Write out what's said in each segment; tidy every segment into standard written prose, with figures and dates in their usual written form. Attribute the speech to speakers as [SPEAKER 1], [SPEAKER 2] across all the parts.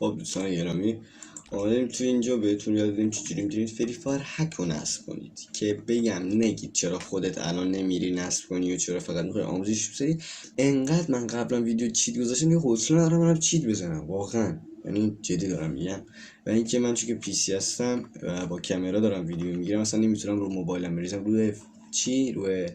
[SPEAKER 1] خب دوستان گرامی، اومدیم تو اینجا بهتون یاد بدیم چجوری میتونید فری فایر هک رو نصب کنید. که بگم نگید چرا خودت الان نمیری نصب کنی و چرا فقط میخوای آموزش بذاری. انقدر من قبلا ویدیو چیت گذاشتم دیگه حوصله ندارم برم چیت بزنم واقعا، یعنی جدی دارم میگم. و اینکه من چون که پی سی هستم و با کامera دارم ویدیو میگیرم، مثلا نمیتونم رو موبایلم بریزم روی روی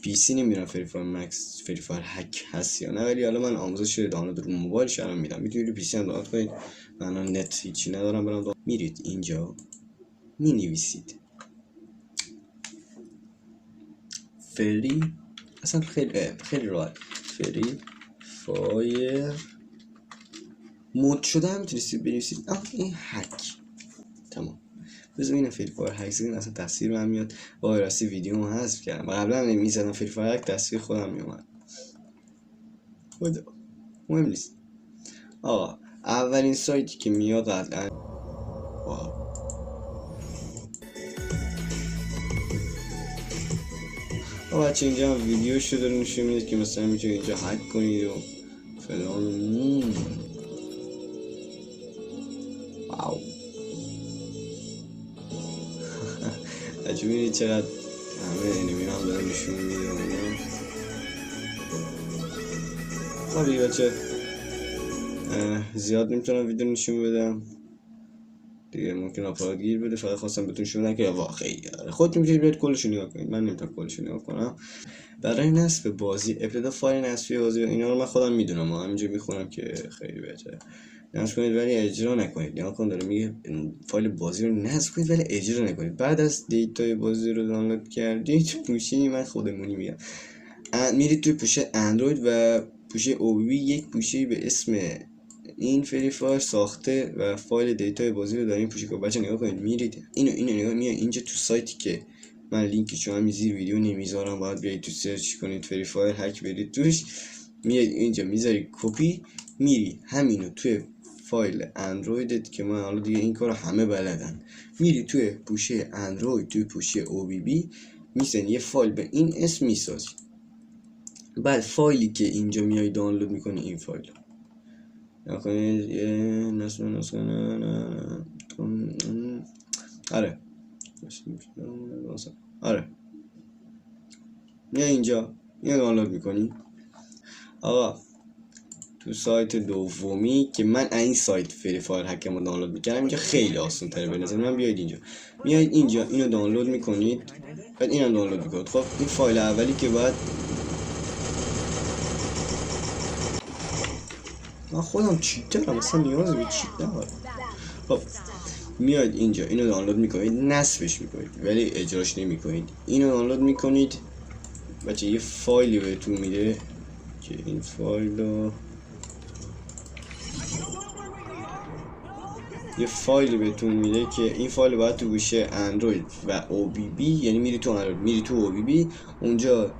[SPEAKER 1] پی سی نمیدونم فری فایر مکس فری فایر هک هست یا نه، ولی حالا من آموزش دانلود رو موبایلش الان میدم، میتونید رو پی سی هم دانلود کنید. من الان نت هیچی ندارم برام. میرید اینجا می نویسید فری، اصلا خیلی راحت، فری فایر مود شده هم میتونید بنویسید. این هک تمام. بذار اینم فری فایر هک زدین اصلا تصویر من میاد. با راستی ویدیومو حذف کردم، قبلا نمیزدم فری فایر هک تصویر خودم میومد. خدا مهم نیست آقا. اولین سایتی که میاد قطعا بچه اینجا هم ویدیو شده رو نشون میده که مثلا میتونید اینجا هک کنید و فلان. واو بچه بینید چقدر همه انیمی هم داره نشون میده. خب دیگه بچه زیاد نمیتونم ویدیو نشون بدم دیگه، ممکن آپلود گیر بده. فقط خواستم بهتون نشون بدم که واقعی خودتون میتونید برید کلش نگاه کنید، من نمیتونم کلش نگاه کنم. برای نصب بازی، ابتدا فایل نصبی بازی اینا رو من خودم میدونم، همینجا میخونم که خیلی بهتره. نصب کنید ولی اجرا نکنید. نگاه کن داره میگه فایل بازی رو نصب کنید ولی اجرا نکنید. بعد از دیتای بازی رو دانلود کردید پوشه، من خودمونی میگم، میرید توی پوشه اندروید و پوشه اوبی یک پوشه به اسم این فری فایر ساخته و فایل دیتای بازی رو دارین پوشه. بچه نگاه کنید، میرید اینو نگاه میاد اینجا تو سایتی که من لینکش رو زیر ویدیو نمیذارم، باید بیاید تو سرچ کنید فری فایر هک، برید توش، میاد اینجا میذاری کپی، میری همینو توی فایل اندرویدت که من حالا دیگه این کارو همه بلدن، میری توی پوشه اندروید توی پوشه او بی بی میسن یه فایل به این اسم میسازی. بعد فایلی که اینجا میای دانلود میکنی این فایل نکنید آره میای اینجا اینو دانلود میکنی. آقا تو سایت دومی که من این سایت فری فایر هکمو دانلود میکردم، اینجا خیلی آسان تره به نظر من. بیاید اینجا اینو دانلود میکنید، بعد اینم دانلود میکنید. خب این فایل اولی که باید من خودم چیترم، مثلا نیاز به چیت ندارم. خب میاد اینجا اینو دانلود میکنید، نصبش میکنید ولی اجراش نمیکنید. اینو دانلود میکنید بچه، یه فایلی بهتون میده که این فایل رو که این فایل باید تو گوشه اندروید و او بی بی، یعنی میری تو اندروید میری تو او بی بی اونجا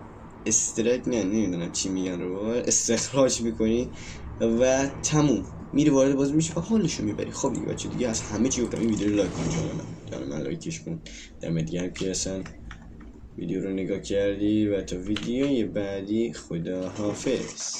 [SPEAKER 1] استرک نمیدونم چی میگن رو استخراج میکنی و تموم، میری وارد بازی میشه و حالشو میبری. خب دیگه بچه دیگه از همه چی گفتم. این ویدیو رو لایک کن جان من لایکش کن. دمت گرم که اصلا ویدیو رو نگاه کردی و تا ویدیوی بعدی خداحافظ.